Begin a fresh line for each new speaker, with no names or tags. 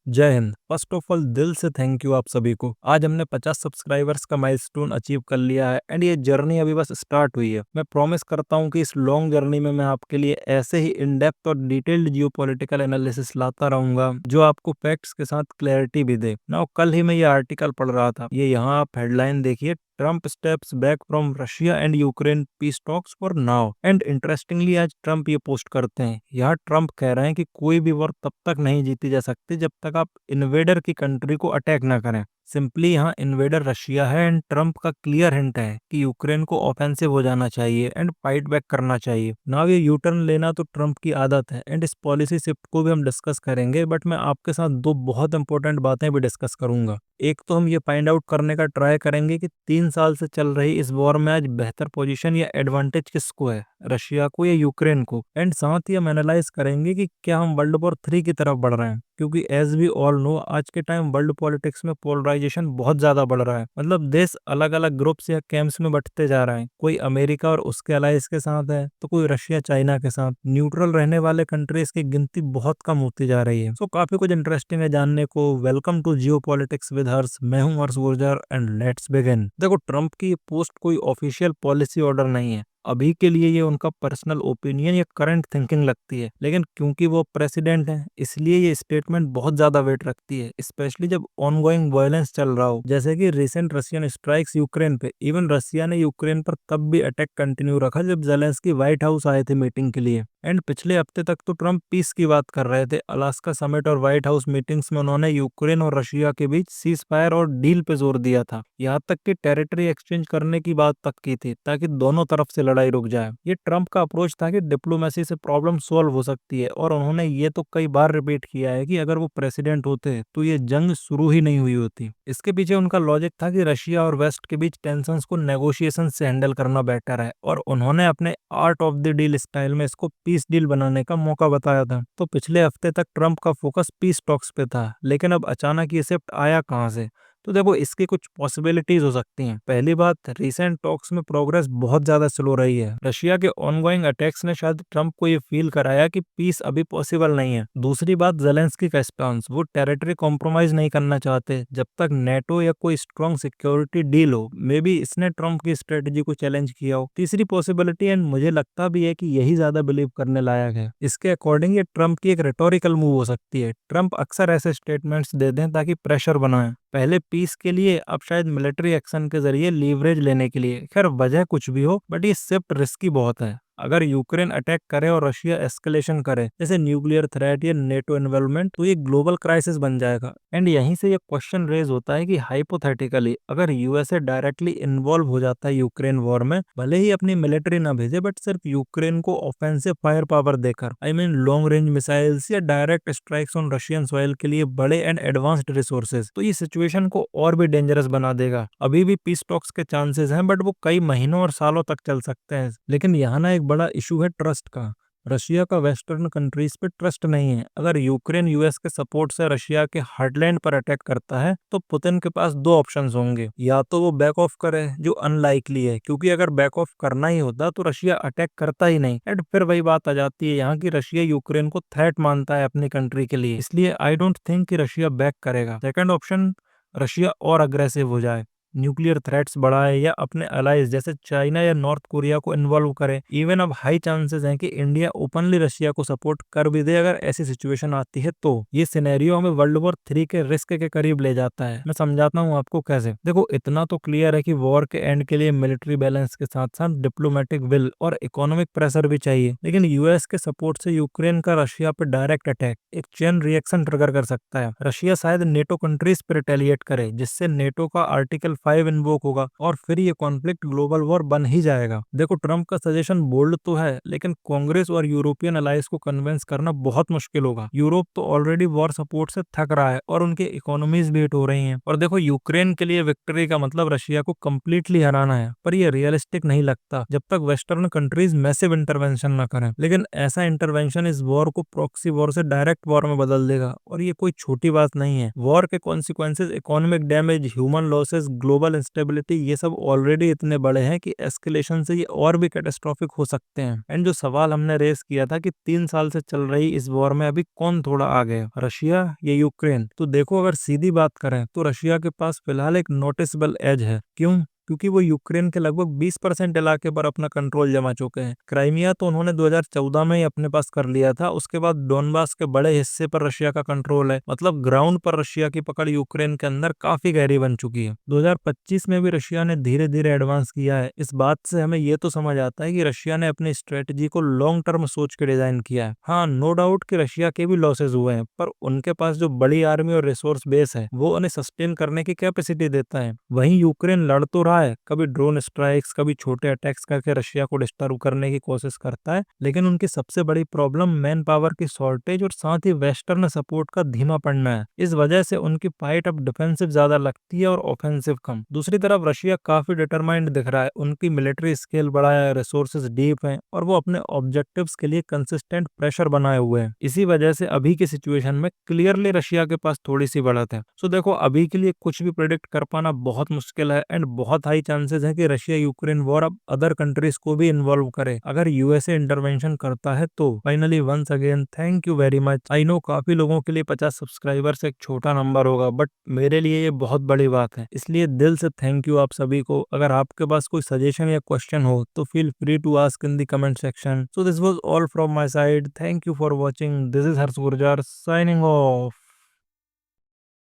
जय Hind. First of all दिल से थैंक यू आप सभी को। आज हमने 50 सब्सक्राइबर्स का माइलस्टोन अचीव कर लिया है एंड ये जर्नी अभी बस स्टार्ट हुई है। मैं प्रॉमिस करता हूँ कि इस लॉन्ग जर्नी में मैं आपके लिए ऐसे ही इन डेप्थ और डिटेल्ड जियोपॉलिटिकल एनालिसिस लाता रहूंगा जो आपको फैक्ट्स के साथ क्लैरिटी भी दे। नाउ कल ही मैं ये आर्टिकल पढ़ रहा था, ये यहाँ आप हेडलाइन देखिए, Trump steps back from Russia and Ukraine peace talks for now. And interestingly आज ट्रम्प ये पोस्ट करते हैं, यहाँ ट्रम्प कह रहे हैं कि कोई भी वॉर तब तक नहीं जीती जा सकती जब तक आप इन्वेडर की कंट्री को अटैक ना करें। सिंपली यहाँ इन्वेडर रशिया है एंड ट्रम्प का क्लियर हिंट है कि यूक्रेन को ऑफेंसिव हो जाना चाहिए एंड फाइट बैक करना चाहिए। नाउ ये यू टर्न लेना तो ट्रम्प की आदत है एंड इस पॉलिसी शिफ्ट को भी हम डिस्कस करेंगे, बट मैं आपके साथ दो बहुत इंपॉर्टेंट बातें भी डिस्कस करूंगा। एक तो हम ये फाइंड आउट करने का ट्राई करेंगे कि 3 साल से चल रही इस वॉर में आज बेहतर पोजीशन या एडवांटेज किसको है, रशिया को या यूक्रेन को। एंड साथ ही हम एनालाइज करेंगे कि क्या हम वर्ल्ड वॉर 3 की तरफ बढ़ रहे हैं, क्योंकि एज वी ऑल नो आज के टाइम वर्ल्ड पॉलिटिक्स में पोलराइजेशन बहुत ज्यादा बढ़ रहा है। मतलब देश अलग अलग ग्रुप्स या कैंप्स में बंटते जा रहे हैं। कोई अमेरिका और उसके अलाइज के साथ है तो कोई रशिया चाइना के साथ। न्यूट्रल रहने वाले कंट्रीज की गिनती बहुत कम होती जा रही है। सो काफी कुछ इंटरेस्टिंग है जानने को। Welcome to geo politics with Harsh. मैं हूं Harsh Gurjar and let's begin. देखो, ट्रम्प की ये पोस्ट कोई ऑफिशियल पॉलिसी ऑर्डर नहीं है। अभी के लिए ये उनका पर्सनल ओपिनियन या करंट थिंकिंग लगती है, लेकिन क्योंकि वो प्रेसिडेंट है इसलिए ये स्टेटमेंट बहुत ज्यादा वेट रखती है, स्पेशली जब ऑनगोइंग वायलेंस चल रहा हो, जैसे कि रिसेंट रशियन स्ट्राइक्स यूक्रेन पे। इवन रशिया ने यूक्रेन पर तब भी अटैक कंटिन्यू रखा जब जेलेंस्की व्हाइट हाउस आए थे मीटिंग के लिए। एंड पिछले हफ्ते तक तो ट्रम्प पीस की बात कर रहे थे। अलास्का समिट और व्हाइट हाउस मीटिंग्स में उन्होंने यूक्रेन और रशिया के बीच सीज फायर और डील पे जोर दिया था। यहाँ तक कि टेरिटरी एक्सचेंज करने की बात तक की थी ताकि दोनों तरफ से लड़ाई रुक जाए। ये ट्रम्प का अप्रोच था कि डिप्लोमेसी से प्रॉब्लम सॉल्व हो सकती है, और उन्होंने ये तो कई बार रिपीट किया है कि अगर वो प्रेसिडेंट होते तो ये जंग शुरू ही नहीं हुई होती। इसके पीछे उनका लॉजिक था कि रशिया और वेस्ट के बीच टेंशंस को नेगोशिएशन से हैंडल करना बेटर है, और उन्होंने अपने art of the deal style में इसको पीस डील बनाने का मौका बताया था। तो पिछले हफ्ते तक ट्रम्प का फोकस पीस टॉक्स पे था, लेकिन अब अचानक ये शिफ्ट आया कहाँ से? तो देखो, इसकी कुछ पॉसिबिलिटीज हो सकती हैं। पहली बात, रीसेंट टॉक्स में प्रोग्रेस बहुत ज्यादा स्लो रही है। रशिया के ऑनगोइंग अटैक्स ने शायद ट्रम्प को ये फील कराया कि पीस अभी पॉसिबल नहीं है। दूसरी बात, जेलेंस्की का स्टांस, वो टेरिटरी कॉम्प्रोमाइज नहीं करना चाहते जब तक नेटो या कोई स्ट्रॉन्ग सिक्योरिटी डील हो। मे बी इसने ट्रम्प की स्ट्रेटेजी को चैलेंज किया हो। तीसरी पॉसिबिलिटी, एंड मुझे लगता भी है कि यही ज्यादा बिलीव करने लायक है, इसके अकॉर्डिंग ये ट्रम्प की एक रेटोरिकल मूव हो सकती है। ट्रम्प अक्सर ऐसे स्टेटमेंट्स दे दें ताकि प्रेशर बनाए, पहले पीस के लिए, अब शायद मिलिट्री एक्शन के जरिए लीवरेज लेने के लिए। खैर वजह कुछ भी हो, बट ये शिफ्ट रिस्की बहुत है। अगर यूक्रेन अटैक करे और रशिया एस्केलेशन करे, जैसे न्यूक्लियर थ्रेट या नेटो इन्वॉल्वमेंट, तो ये ग्लोबल क्राइसिस बन जाएगा। एंड यहीं से ये क्वेश्चन रेज होता है कि हाइपोथेटिकली अगर यूएसए डायरेक्टली इन्वॉल्व हो जाता है यूक्रेन वॉर में, भले ही अपनी मिलिट्री ना भेजे, बट सिर्फ यूक्रेन को ऑफेंसिव फायर पावर देकर, I mean long range missiles या direct strikes on Russian soil के लिए बड़े एंड एडवांस्ड रिसोर्सेज, तो ये सिचुएशन को और भी डेंजरस बना देगा। अभी भी पीस टॉक्स के चांसेस हैं, बट वो कई महीनों और सालों तक चल सकते हैं। लेकिन यहाँ ना एक बड़ा इशू है ट्रस्ट का। रशिया का वेस्टर्न कंट्रीज पे ट्रस्ट नहीं है। अगर यूक्रेन यूएस के सपोर्ट से रशिया के हार्टलैंड पर अटैक करता है तो पुतिन के पास दो ऑप्शंस होंगे, या तो वो बैक ऑफ करे, जो अनलाइकली है, क्योंकि अगर बैक ऑफ करना ही होता तो रशिया अटैक करता ही नहीं। एंड फिर वही बात आ जाती है यहाँ की, रशिया यूक्रेन को थ्रेट मानता है अपनी कंट्री के लिए, इसलिए आई डोंट थिंक कि रशिया बैक करेगा। सेकंड ऑप्शन, रशिया और अग्रेसिव हो जाए, न्यूक्लियर थ्रेट्स बढ़ाए या अपने अलाइज जैसे चाइना या नॉर्थ कोरिया को इन्वॉल्व करे। इवन अब हाई चांसेस हैं कि इंडिया ओपनली रशिया को सपोर्ट कर भी दे अगर ऐसी सिचुएशन आती है। तो ये सिनेरियो हमें वर्ल्ड वॉर 3 के रिस्क के करीब ले जाता है। मैं समझाता हूँ आपको कैसे। देखो, इतना तो क्लियर है कि वॉर के एंड के लिए मिलिट्री बैलेंस के साथ साथ डिप्लोमेटिक विल और इकोनॉमिक प्रेशर भी चाहिए। लेकिन यूएस के सपोर्ट से यूक्रेन का रशिया पे डायरेक्ट अटैक एक चेन रिएक्शन ट्रिगर कर सकता है। रशिया शायद नेटो कंट्रीज पर रिटेलिएट करे, जिससे नेटो का आर्टिकल 5 इन्वोक होगा, और फिर ये कॉन्फ्लिक्ट ग्लोबल वॉर बन ही जाएगा। देखो, ट्रम्प का सजेशन बोल्ड तो है, लेकिन कांग्रेस और यूरोपियन अलाइंस को कन्विंस करना बहुत मुश्किल होगा। यूरोप तो ऑलरेडी वॉर सपोर्ट से थक रहा है और उनकी इकोनॉमीज भी हिट हो रही हैं। और देखो, यूक्रेन के लिए विक्ट्री का मतलब रशिया को कंप्लीटली हराना है, पर ये रियलिस्टिक नहीं लगता जब तक वेस्टर्न कंट्रीज मैसिव इंटरवेंशन न करें। लेकिन ऐसा इंटरवेंशन इस वॉर को प्रॉक्सी वॉर से डायरेक्ट वॉर में बदल देगा, और ये कोई छोटी बात नहीं है। वॉर के consequences, economic damage, human losses, global instability, ये सब ऑलरेडी इतने बड़े हैं कि एस्केलेशन से ये और भी कैटास्ट्रोफिक हो सकते हैं। एंड जो सवाल हमने रेस किया था कि 3 साल से चल रही इस वॉर में अभी कौन थोड़ा आगे है, रशिया या यूक्रेन, तो देखो अगर सीधी बात करें तो रशिया के पास फिलहाल एक नोटिसेबल एज है। क्यों? क्योंकि वो यूक्रेन के लगभग 20% इलाके पर अपना कंट्रोल जमा चुके हैं। क्राइमिया तो उन्होंने 2014 में ही अपने पास कर लिया था। उसके बाद डोनबास के बड़े हिस्से पर रशिया का कंट्रोल है। मतलब ग्राउंड पर रशिया की पकड़ यूक्रेन के अंदर काफी गहरी बन चुकी है। 2025 में भी रशिया ने धीरे धीरे एडवांस किया है। इस बात से हमें ये तो समझ आता है कि रशिया ने अपनी स्ट्रेटजी को लॉन्ग टर्म सोच के डिजाइन किया है। हाँ, नो डाउट कि रशिया के भी लॉसेज हुए हैं, पर उनके पास जो बड़ी आर्मी और रिसोर्स बेस है वो उन्हें सस्टेन करने की कैपेसिटी देता है। वहीं यूक्रेन लड़ तो रहा है, कभी ड्रोन स्ट्राइक्स, कभी छोटे अटैक्स करके रशिया को डिस्टर्ब करने की कोशिश करता है, लेकिन उनकी सबसे बड़ी प्रॉब्लम मैन पावर की शॉर्टेज और साथ ही वेस्टर्न सपोर्ट का धीमा पड़ना है। इस वजह से उनकी फाइट अब डिफेंसिव ज्यादा लगती है और ऑफेंसिव कम। दूसरी तरफ रशिया काफी डिटरमाइंड दिख रहा है, उनकी मिलिट्री स्केल बड़ा है, रिसोर्सेज डीप हैं और वो अपने ऑब्जेक्टिव्स के लिए कंसिस्टेंट प्रेशर बनाए हुए हैं। इसी वजह से अभी की सिचुएशन में क्लियरली रशिया के पास थोड़ी सी बढ़त है। सो देखो, अभी के लिए कुछ भी प्रेडिक्ट कर पाना बहुत मुश्किल है एंड बहुत हाई चांसेस है कि रशिया यूक्रेन वॉर अब अदर कंट्रीज को भी इन्वॉल्व करे अगर यूएसए इंटरवेंशन करता है तो। Finally once again thank you very much. I know काफी लोगों के लिए 50 सब्सक्राइबर्स एक छोटा नंबर होगा, बट मेरे लिए ये बहुत बड़ी बात है, इसलिए दिल से थैंक यू आप सभी को। अगर आपके पास कोई सजेशन या क्वेश्चन हो तो feel free to ask in the comment section. So this was all from my side. Thank you for watching. This is Harsh Gurjar signing of.